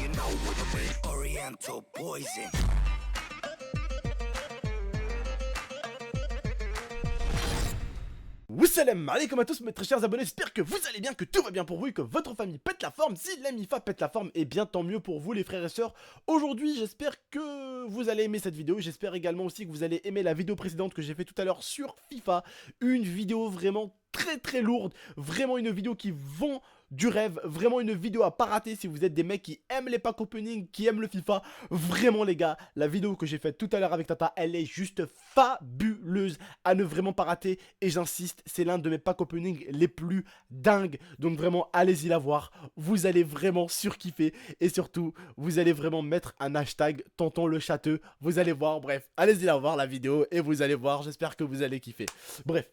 you know what I mean. Oriental poison. Wassalam alaikum à tous mes très chers abonnés, j'espère que vous allez bien, que tout va bien pour vous et que votre famille pète la forme. Si la MIFA pète la forme, et bien tant mieux pour vous les frères et sœurs. Aujourd'hui j'espère que vous allez aimer cette vidéo, j'espère également aussi que vous allez aimer la vidéo précédente que j'ai fait tout à l'heure sur FIFA. Une vidéo vraiment très lourde, vraiment une vidéo qui vend du rêve, vraiment une vidéo à pas rater si vous êtes des mecs qui aiment les packs opening, qui aiment le FIFA. Vraiment les gars, la vidéo que j'ai faite tout à l'heure avec Tata, elle est juste fabuleuse à ne vraiment pas rater. Et j'insiste, c'est l'un de mes packs opening les plus dingues. Donc vraiment, allez-y la voir, vous allez vraiment surkiffer. Et surtout, vous allez vraiment mettre un hashtag tonton le châteux. Vous allez voir, bref, allez-y la voir la vidéo et vous allez voir, j'espère que vous allez kiffer. Bref.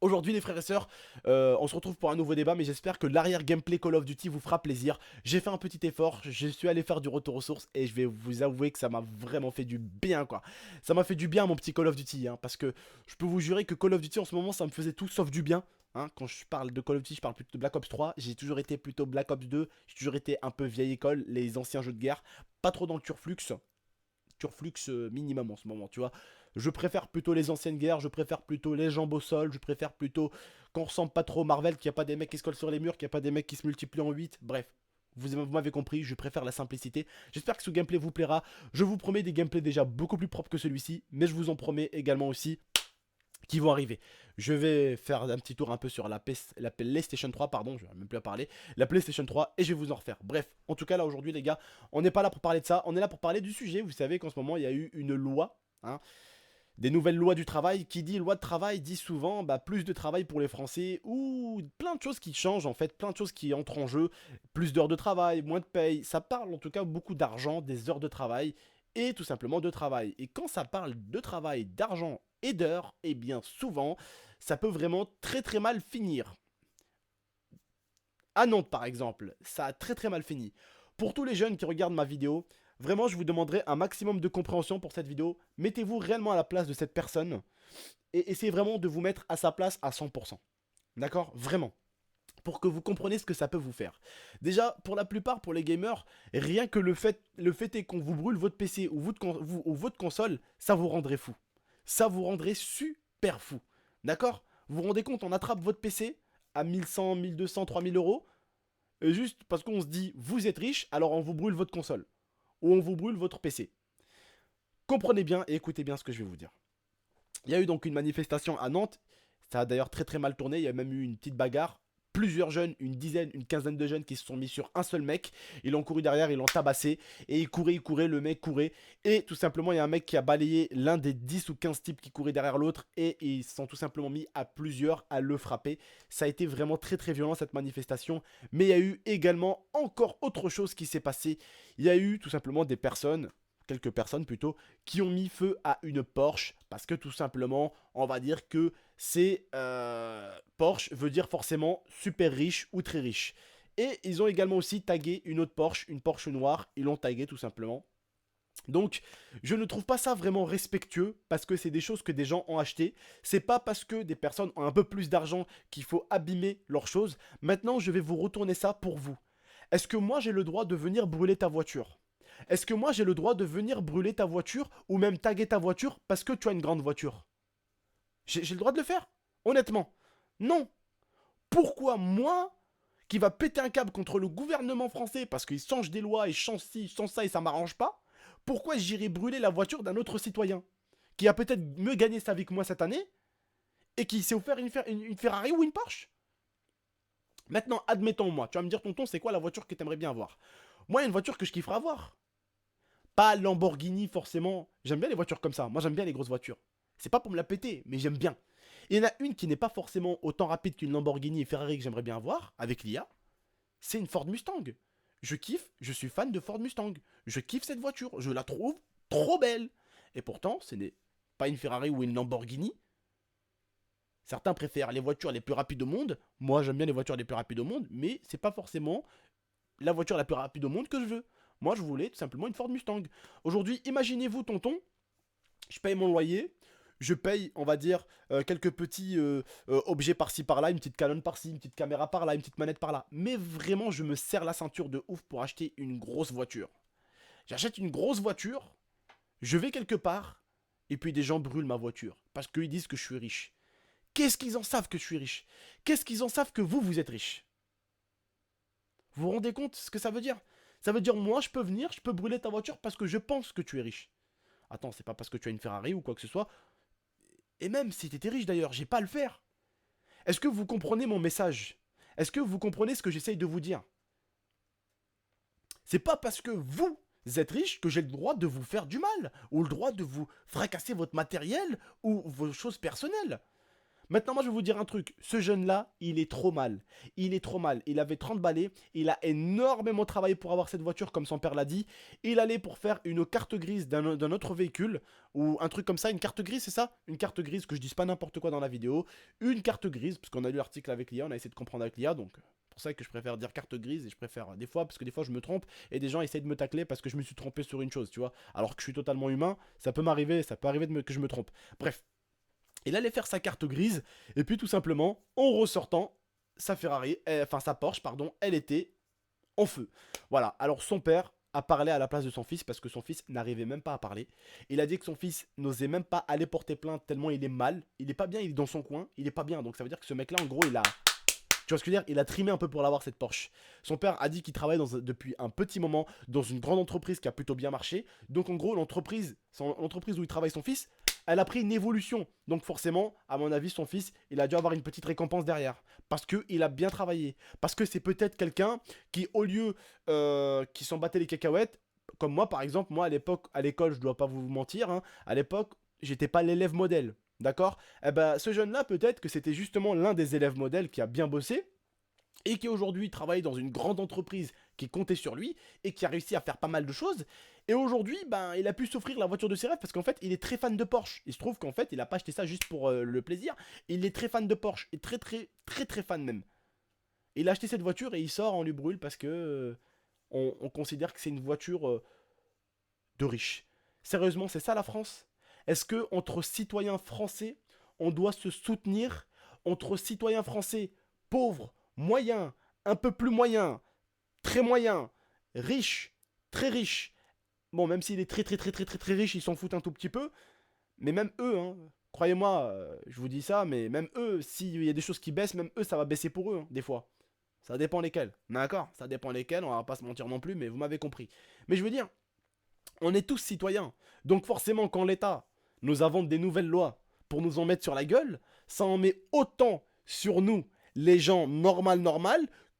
Aujourd'hui les frères et sœurs, on se retrouve pour un nouveau débat, mais j'espère que l'arrière gameplay Call of Duty vous fera plaisir. J'ai fait un petit effort, je suis allé faire du retour aux sources et je vais vous avouer que ça m'a vraiment fait du bien quoi. Ça m'a fait du bien mon petit Call of Duty, hein, parce que je peux vous jurer que Call of Duty en ce moment ça me faisait tout sauf du bien. Hein, quand je parle de Call of Duty, je parle plutôt de Black Ops 3, j'ai toujours été plutôt Black Ops 2, j'ai toujours été un peu vieille école, les anciens jeux de guerre, pas trop dans le Turflux minimum en ce moment, tu vois. Je préfère plutôt les anciennes guerres, je préfère plutôt les jambes au sol, je préfère plutôt qu'on ressemble pas trop au Marvel, qu'il n'y a pas des mecs qui se collent sur les murs, qu'il n'y a pas des mecs qui se multiplient en 8, bref. Vous m'avez compris, je préfère la simplicité. J'espère que ce gameplay vous plaira. Je vous promets des gameplays déjà beaucoup plus propres que celui-ci, mais je vous en promets également aussi qui vont arriver. Je vais faire un petit tour un peu sur la PlayStation 3, pardon, je vais même plus à parler, la PlayStation 3 et je vais vous en refaire. Bref, en tout cas là aujourd'hui les gars, on n'est pas là pour parler de ça, on est là pour parler du sujet. Vous savez qu'en ce moment il y a eu une loi, hein, des nouvelles lois du travail. Qui dit loi de travail dit souvent plus de travail pour les Français ou plein de choses qui changent en fait, plein de choses qui entrent en jeu, plus d'heures de travail, moins de paye, ça parle en tout cas beaucoup d'argent, des heures de travail et tout simplement de travail. Et quand ça parle de travail, d'argent et d'heures, et bien souvent ça peut vraiment très mal finir. À Nantes par exemple, ça a très mal fini. Pour tous les jeunes qui regardent ma vidéo, vraiment je vous demanderai un maximum de compréhension pour cette vidéo. Mettez-vous réellement à la place de cette personne et essayez vraiment de vous mettre à sa place à 100%. D'accord? Vraiment. Pour que vous compreniez ce que ça peut vous faire. Déjà, pour la plupart, pour les gamers, rien que le fait est qu'on vous brûle votre PC ou votre console, ça vous rendrait fou. Ça vous rendrait super fou. D'accord? Vous vous rendez compte, on attrape votre PC à 1100, 1200, 3000 euros, juste parce qu'on se dit, vous êtes riche, alors on vous brûle votre console. Ou on vous brûle votre PC. Comprenez bien et écoutez bien ce que je vais vous dire. Il y a eu donc une manifestation à Nantes. Ça a d'ailleurs très mal tourné. Il y a même eu une petite bagarre. Plusieurs jeunes, une dizaine, une quinzaine de jeunes qui se sont mis sur un seul mec. Ils l'ont couru derrière, ils l'ont tabassé. Et il courait, le mec courait. Et tout simplement, il y a un mec qui a balayé l'un des 10 ou 15 types qui couraient derrière l'autre. Et ils se sont tout simplement mis à plusieurs à le frapper. Ça a été vraiment très violent cette manifestation. Mais il y a eu également encore autre chose qui s'est passé. Il y a eu tout simplement des personnes, quelques personnes plutôt, qui ont mis feu à une Porsche parce que tout simplement, on va dire que c'est Porsche veut dire forcément super riche ou très riche. Et ils ont également aussi tagué une autre Porsche, une Porsche noire, ils l'ont tagué tout simplement. Donc, je ne trouve pas ça vraiment respectueux parce que c'est des choses que des gens ont achetées. C'est pas parce que des personnes ont un peu plus d'argent qu'il faut abîmer leurs choses. Maintenant, je vais vous retourner ça pour vous. Est-ce que moi j'ai le droit de venir brûler ta voiture ? Est-ce que moi j'ai le droit de venir brûler ta voiture ou même taguer ta voiture parce que tu as une grande voiture? J'ai le droit de le faire? Honnêtement. Non. Pourquoi moi, qui va péter un câble contre le gouvernement français parce qu'il change des lois et change ci, change ça et ça m'arrange pas, pourquoi j'irai brûler la voiture d'un autre citoyen qui a peut-être mieux gagné sa vie que moi cette année et qui s'est offert une Ferrari ou une Porsche? Maintenant, admettons moi, tu vas me dire tonton, c'est quoi la voiture que tu aimerais bien avoir? Moi, il y a une voiture que je kifferais avoir. Pas Lamborghini forcément. J'aime bien les voitures comme ça. Moi j'aime bien les grosses voitures. C'est pas pour me la péter, mais j'aime bien. Il y en a une qui n'est pas forcément autant rapide qu'une Lamborghini et Ferrari que j'aimerais bien avoir, avec l'IA. C'est une Ford Mustang. Je kiffe, je suis fan de Ford Mustang. Je kiffe cette voiture, je la trouve trop belle. Et pourtant, ce n'est pas une Ferrari ou une Lamborghini. Certains préfèrent les voitures les plus rapides au monde. Moi j'aime bien les voitures les plus rapides au monde, mais c'est pas forcément la voiture la plus rapide au monde que je veux. Moi, je voulais tout simplement une Ford Mustang. Aujourd'hui, imaginez-vous, tonton, je paye mon loyer, je paye, on va dire, quelques petits objets par-ci par-là, une petite Canon par-ci, une petite caméra par-là, une petite manette par-là. Mais vraiment, je me serre la ceinture de ouf pour acheter une grosse voiture. J'achète une grosse voiture, je vais quelque part, et puis des gens brûlent ma voiture. Parce qu'ils disent que je suis riche. Qu'est-ce qu'ils en savent que je suis riche? Qu'est-ce qu'ils en savent que vous êtes riche? Vous vous rendez compte ce que ça veut dire? Ça veut dire, moi, je peux venir, je peux brûler ta voiture parce que je pense que tu es riche. Attends, c'est pas parce que tu as une Ferrari ou quoi que ce soit. Et même si tu étais riche d'ailleurs, j'ai pas à le faire. Est-ce que vous comprenez mon message? Est-ce que vous comprenez ce que j'essaye de vous dire? C'est pas parce que vous êtes riche que j'ai le droit de vous faire du mal, ou le droit de vous fracasser votre matériel ou vos choses personnelles. Maintenant, moi, je vais vous dire un truc. Ce jeune-là, il est trop mal. Il est trop mal. Il avait 30 balais. Il a énormément travaillé pour avoir cette voiture, comme son père l'a dit. Il allait pour faire une carte grise d'un autre véhicule, ou un truc comme ça. Une carte grise, c'est ça? Une carte grise, que je dise pas n'importe quoi dans la vidéo. Une carte grise, parce qu'on a lu l'article avec l'IA, on a essayé de comprendre avec l'IA, donc c'est pour ça que je préfère dire carte grise, et je préfère des fois, parce que des fois je me trompe, et des gens essayent de me tacler parce que je me suis trompé sur une chose, tu vois. Alors que je suis totalement humain, ça peut m'arriver, que je me trompe. Bref. Il allait faire sa carte grise, et puis tout simplement, en ressortant, sa Ferrari, enfin sa Porsche, pardon, elle était en feu. Voilà, alors son père a parlé à la place de son fils, parce que son fils n'arrivait même pas à parler. Il a dit que son fils n'osait même pas aller porter plainte, tellement il est mal, il est pas bien, il est dans son coin, il est pas bien, donc ça veut dire que ce mec-là, en gros, il a... Tu vois ce que je veux dire? Il a trimé un peu pour l'avoir cette Porsche. Son père a dit qu'il travaille depuis un petit moment dans une grande entreprise qui a plutôt bien marché. Donc en gros, l'entreprise où il travaille son fils, elle a pris une évolution. Donc forcément, à mon avis, son fils, il a dû avoir une petite récompense derrière. Parce qu'il a bien travaillé. Parce que c'est peut-être quelqu'un qui, au lieu qui s'en battait les cacahuètes, comme moi par exemple, moi à l'époque, à l'école, je dois pas vous mentir, hein, à l'époque, j'étais pas l'élève modèle. D'accord? Eh ben, ce jeune-là, peut-être que c'était justement l'un des élèves modèles qui a bien bossé et qui aujourd'hui travaille dans une grande entreprise qui comptait sur lui et qui a réussi à faire pas mal de choses. Et aujourd'hui, ben, il a pu s'offrir la voiture de ses rêves parce qu'en fait, il est très fan de Porsche. Il se trouve qu'en fait, il a pas acheté ça juste pour le plaisir. Il est très fan de Porsche et très fan même. Il a acheté cette voiture et il sort, on lui brûle parce que on considère que c'est une voiture de riche. Sérieusement, c'est ça la France? Est-ce que entre citoyens français, on doit se soutenir entre citoyens français pauvres, moyens, un peu plus moyens, très moyens, riches, très riches? Bon, même s'il est très riche, ils s'en foutent un tout petit peu. Mais même eux, hein, croyez-moi, je vous dis ça, mais même eux, s'il y a des choses qui baissent, même eux, ça va baisser pour eux, hein, des fois. Ça dépend lesquels. D'accord? Ça dépend lesquels, on va pas se mentir non plus, mais vous m'avez compris. Mais je veux dire, on est tous citoyens. Donc forcément, quand l'État nous invente des nouvelles lois pour nous en mettre sur la gueule, ça en met autant sur nous, les gens normal,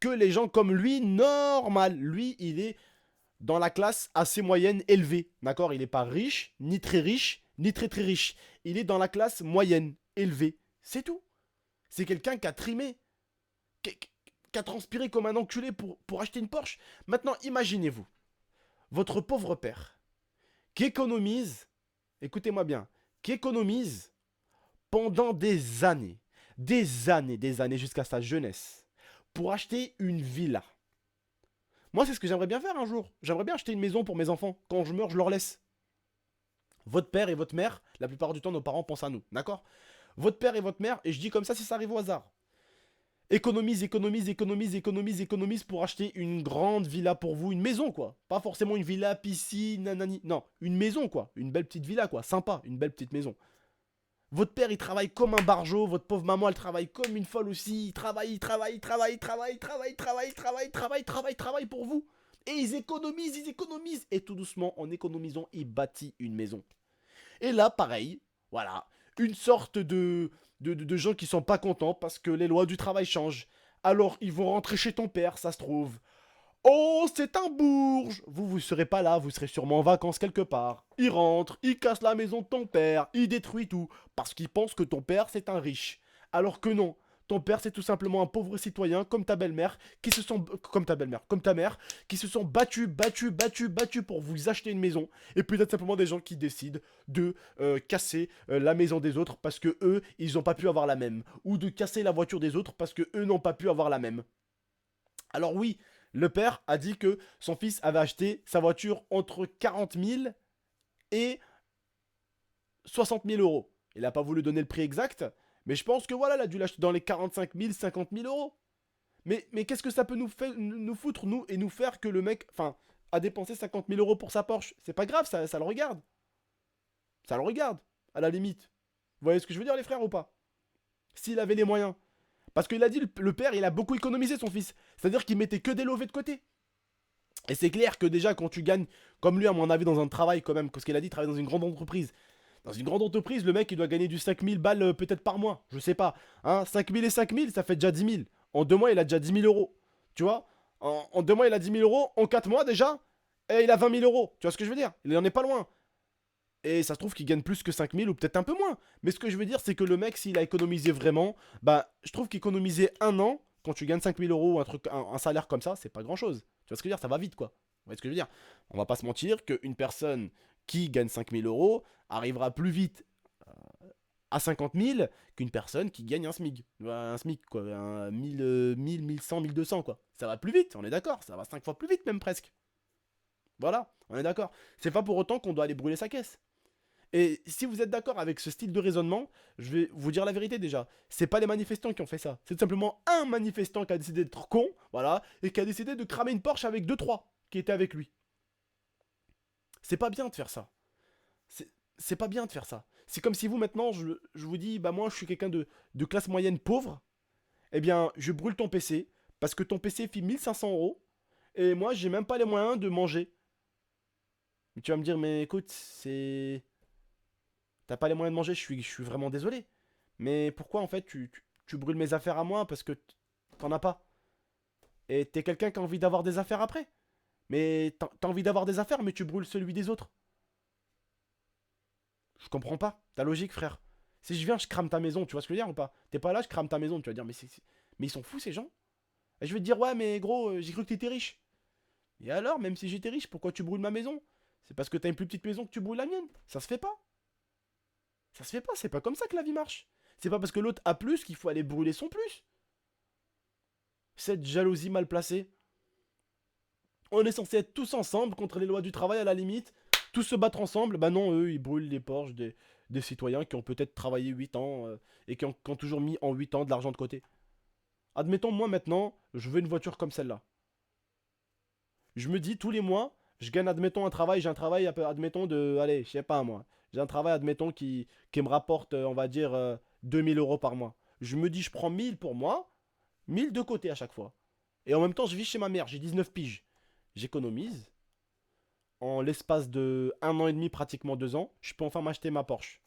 que les gens comme lui, normal. Lui, il est dans la classe assez moyenne élevée. D'accord? Il n'est pas riche, ni très riche, ni très riche. Il est dans la classe moyenne élevée. C'est tout. C'est quelqu'un qui a trimé, qui a transpiré comme un enculé pour acheter une Porsche. Maintenant, imaginez-vous, votre pauvre père, qui économise, écoutez-moi bien, qui économise pendant des années jusqu'à sa jeunesse, pour acheter une villa. Moi, c'est ce que j'aimerais bien faire un jour. J'aimerais bien acheter une maison pour mes enfants. Quand je meurs, je leur laisse. Votre père et votre mère, la plupart du temps, nos parents pensent à nous, d'accord? Votre père et votre mère, et je dis comme ça si ça arrive au hasard. Économise pour acheter une grande villa pour vous, une maison quoi. Pas forcément une villa, piscine, nanani. Non, une maison quoi. Une belle petite villa quoi. Sympa, une belle petite maison. Votre père il travaille comme un barjot, votre pauvre maman elle travaille comme une folle aussi. Il travaille pour vous. Et ils économisent. Et tout doucement, en économisant, ils bâtissent une maison. Et là, pareil, voilà, une sorte de gens qui sont pas contents parce que les lois du travail changent. Alors, ils vont rentrer chez ton père, ça se trouve. Oh, c'est un bourge! Vous serez pas là, vous serez sûrement en vacances quelque part. Il rentre, il casse la maison de ton père, il détruit tout, parce qu'il pense que ton père c'est un riche. Alors que non, ton père c'est tout simplement un pauvre citoyen comme ta belle-mère, qui se sont... comme ta belle-mère, comme ta mère, qui se sont battus pour vous acheter une maison. Et peut-être simplement des gens qui décident de casser la maison des autres parce que eux, ils n'ont pas pu avoir la même. Ou de casser la voiture des autres parce que eux n'ont pas pu avoir la même. Alors oui, le père a dit que son fils avait acheté sa voiture entre 40 000 et 60 000 euros. Il a pas voulu donner le prix exact. Mais je pense que voilà, il a dû l'acheter dans les 45 000, 50 000 euros. Mais qu'est-ce que ça peut nous foutre, nous, et nous faire que le mec, enfin, a dépensé 50 000 euros pour sa Porsche? C'est pas grave, ça le regarde. Ça le regarde, à la limite. Vous voyez ce que je veux dire, les frères, ou pas? S'il avait les moyens. Parce qu'il a dit, le père, il a beaucoup économisé son fils. C'est-à-dire qu'il mettait que des lovés de côté. Et c'est clair que déjà, quand tu gagnes, comme lui, à mon avis, dans un travail quand même, parce qu'il a dit, il travaille dans une grande entreprise. Dans une grande entreprise, le mec, il doit gagner du 5000 balles peut-être par mois. Je sais pas. Hein, 5000 et 5000, ça fait déjà 10 000. En 2 mois, il a déjà 10 000 euros. Tu vois, en 2 mois, il a 10 000 euros. En 4 mois, déjà, et il a 20 000 euros. Tu vois ce que je veux dire? Il en est pas loin. Et ça se trouve qu'il gagne plus que 5000 ou peut-être un peu moins. Mais ce que je veux dire, c'est que le mec, s'il a économisé vraiment, bah, je trouve qu'économiser un an, quand tu gagnes 5000 euros ou un salaire comme ça, c'est pas grand-chose. Tu vois ce que je veux dire? Ça va vite, quoi. Vous voyez ce que je veux dire? On va pas se mentir qu'une personne qui gagne 5000 euros arrivera plus vite à 50 000 qu'une personne qui gagne un SMIC. Un SMIC, quoi. Un 1000, 1000, 1100, 1200, quoi. Ça va plus vite, on est d'accord. Ça va 5 fois plus vite, même presque. Voilà, on est d'accord. C'est pas pour autant qu'on doit aller brûler sa caisse. Et si vous êtes d'accord avec ce style de raisonnement, je vais vous dire la vérité déjà. C'est pas les manifestants qui ont fait ça. C'est tout simplement un manifestant qui a décidé d'être con, voilà, et qui a décidé de cramer une Porsche avec 2-3 qui étaient avec lui. C'est pas bien de faire ça. C'est pas bien de faire ça. C'est comme si vous maintenant, je vous dis, bah moi je suis quelqu'un de classe moyenne pauvre, eh bien je brûle ton PC, parce que ton PC fait 1500 euros, et moi j'ai même pas les moyens de manger. Mais tu vas me dire, mais écoute, c'est... T'as pas les moyens de manger, je suis vraiment désolé. Mais pourquoi en fait tu brûles mes affaires à moi parce que t'en as pas? Et t'es quelqu'un qui a envie d'avoir des affaires après. Mais t'as envie d'avoir des affaires, mais tu brûles celui des autres. Je comprends pas ta logique, frère. Si je viens, je crame ta maison, tu vois ce que je veux dire ou pas? T'es pas là, je crame ta maison, tu vas dire, mais ils sont fous ces gens. Et je vais te dire, ouais, mais gros, j'ai cru que t'étais riche. Et alors, même si j'étais riche, pourquoi tu brûles ma maison? C'est parce que t'as une plus petite maison que tu brûles la mienne. Ça se fait pas. Ça se fait pas, c'est pas comme ça que la vie marche. C'est pas parce que l'autre a plus qu'il faut aller brûler son plus. Cette jalousie mal placée. On est censé être tous ensemble contre les lois du travail à la limite. Tous se battre ensemble. Bah non, eux, ils brûlent les Porsche des citoyens qui ont peut-être travaillé 8 ans et qui ont toujours mis en 8 ans de l'argent de côté. Admettons, moi maintenant, je veux une voiture comme celle-là. Je me dis, tous les mois, je gagne, admettons, un travail. J'ai un travail, admettons, allez, je sais pas moi. J'ai un travail, admettons, qui me rapporte, on va dire, 2000 euros par mois. Je me dis, je prends 1000 pour moi, 1000 de côté à chaque fois. Et en même temps, je vis chez ma mère, j'ai 19 piges. J'économise. En l'espace de 1 an et demi, pratiquement 2 ans, je peux enfin m'acheter ma Porsche.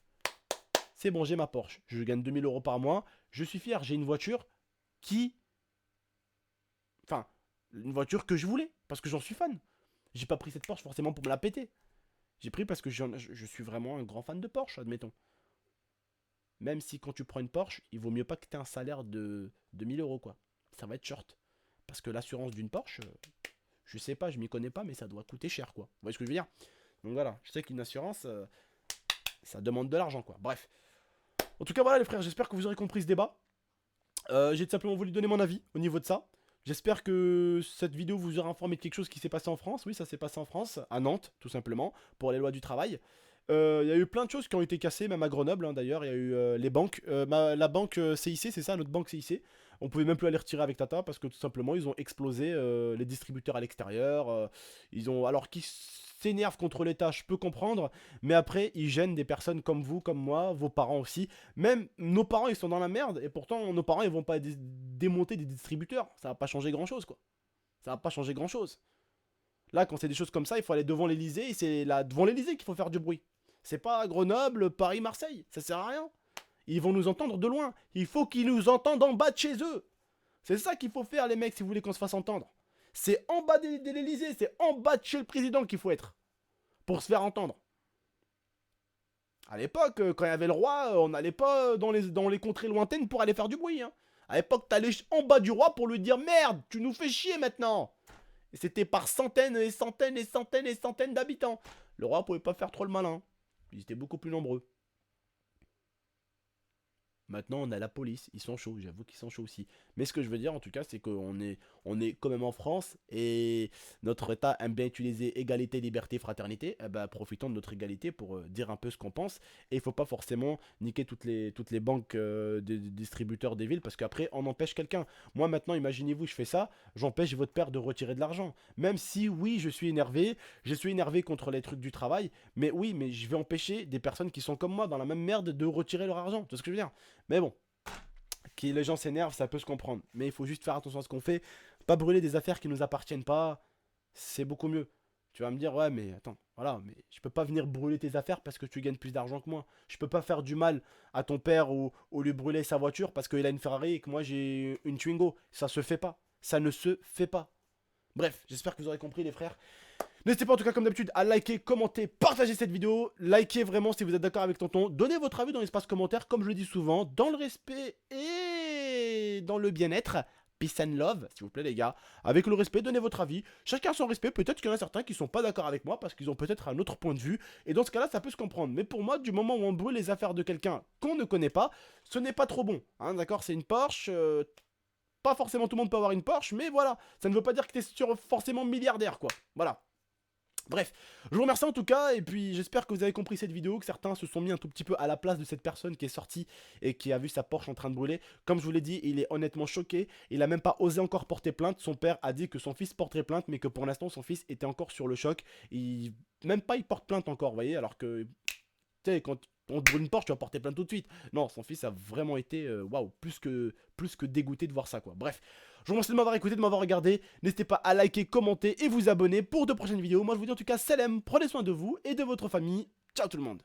C'est bon, j'ai ma Porsche. Je gagne 2000 euros par mois. Je suis fier, j'ai une voiture qui... Enfin, une voiture que je voulais, parce que j'en suis fan. J'ai pas pris cette Porsche forcément pour me la péter. J'ai pris parce que je suis vraiment un grand fan de Porsche, admettons. Même si quand tu prends une Porsche, il vaut mieux pas que tu aies un salaire de 1000 euros, quoi. Ça va être short. Parce que l'assurance d'une Porsche, je sais pas, je m'y connais pas, mais ça doit coûter cher, quoi. Vous voyez ce que je veux dire? Donc voilà, je sais qu'une assurance, ça demande de l'argent, quoi. Bref. En tout cas, voilà les frères, j'espère que vous aurez compris ce débat. J'ai tout simplement voulu donner mon avis au niveau de ça. J'espère que cette vidéo vous aura informé de quelque chose qui s'est passé en France. Oui, ça s'est passé en France, à Nantes, tout simplement, pour les lois du travail. Il y a eu plein de choses qui ont été cassées, même à Grenoble, hein, d'ailleurs. Il y a eu les banques. La banque CIC, c'est ça, notre banque CIC. On pouvait même plus aller retirer avec Tata parce que tout simplement, ils ont explosé les distributeurs à l'extérieur. Ils ont... Alors qu'ils s'énervent contre l'État, je peux comprendre. Mais après, ils gênent des personnes comme vous, comme moi, vos parents aussi. Même nos parents, ils sont dans la merde. Et pourtant, nos parents, ils vont pas démonter des distributeurs. Ça va pas changer grand-chose, quoi. Ça va pas changer grand-chose. Là, quand c'est des choses comme ça, il faut aller devant l'Elysée. Et c'est là, devant l'Elysée qu'il faut faire du bruit. C'est pas Grenoble, Paris, Marseille. Ça sert à rien. Ils vont nous entendre de loin. Il faut qu'ils nous entendent en bas de chez eux. C'est ça qu'il faut faire, les mecs, si vous voulez qu'on se fasse entendre. C'est en bas de l'Elysée, c'est en bas de chez le président qu'il faut être. Pour se faire entendre. À l'époque, quand il y avait le roi, on n'allait pas dans les contrées lointaines pour aller faire du bruit. Hein. À l'époque, t'allais en bas du roi pour lui dire merde, tu nous fais chier maintenant. Et c'était par centaines et centaines et centaines et centaines d'habitants. Le roi pouvait pas faire trop le malin. Ils étaient beaucoup plus nombreux. Maintenant, on a la police, ils sont chauds, j'avoue qu'ils sont chauds aussi. Mais ce que je veux dire, en tout cas, c'est qu'on est quand même en France et notre État aime bien utiliser égalité, liberté, fraternité. Eh ben, profitons de notre égalité pour dire un peu ce qu'on pense. Et il faut pas forcément niquer toutes les banques des distributeurs des villes parce qu'après, on empêche quelqu'un. Moi, maintenant, imaginez-vous, je fais ça, j'empêche votre père de retirer de l'argent. Même si, oui, je suis énervé contre les trucs du travail, mais oui, mais je vais empêcher des personnes qui sont comme moi dans la même merde de retirer leur argent. Tu vois ce que je veux dire? Mais bon, que les gens s'énervent, ça peut se comprendre. Mais il faut juste faire attention à ce qu'on fait. Pas brûler des affaires qui nous appartiennent pas, c'est beaucoup mieux. Tu vas me dire, ouais, mais attends, voilà, mais je peux pas venir brûler tes affaires parce que tu gagnes plus d'argent que moi. Je peux pas faire du mal à ton père ou lui brûler sa voiture parce qu'il a une Ferrari et que moi j'ai une Twingo. Ça se fait pas. Ça ne se fait pas. Bref, j'espère que vous aurez compris, les frères. N'hésitez pas en tout cas comme d'habitude à liker, commenter, partager cette vidéo. Likez vraiment si vous êtes d'accord avec Tonton. Donnez votre avis dans l'espace commentaire comme je le dis souvent. Dans le respect et dans le bien-être. Peace and love, s'il vous plaît les gars. Avec le respect, donnez votre avis. Chacun son respect. Peut-être qu'il y en a certains qui sont pas d'accord avec moi parce qu'ils ont peut-être un autre point de vue. Et dans ce cas-là, ça peut se comprendre. Mais pour moi, du moment où on brûle les affaires de quelqu'un qu'on ne connaît pas, ce n'est pas trop bon. Hein, d'accord, c'est une Porsche. Pas forcément tout le monde peut avoir une Porsche, mais voilà. Ça ne veut pas dire que tu es forcément milliardaire, quoi. Voilà. Bref, je vous remercie en tout cas, et puis j'espère que vous avez compris cette vidéo, que certains se sont mis un tout petit peu à la place de cette personne qui est sortie et qui a vu sa Porsche en train de brûler. Comme je vous l'ai dit, il est honnêtement choqué, il a même pas osé encore porter plainte. Son père a dit que son fils porterait plainte, mais que pour l'instant son fils était encore sur le choc. Même pas il porte plainte encore, vous voyez, alors que, tu sais, quand on te brûle une Porsche, tu vas porter plainte tout de suite. Non, son fils a vraiment été, waouh, plus que dégoûté de voir ça, quoi. Bref. Je vous remercie de m'avoir écouté, de m'avoir regardé. N'hésitez pas à liker, commenter et vous abonner pour de prochaines vidéos. Moi, je vous dis en tout cas, salam, prenez soin de vous et de votre famille. Ciao tout le monde.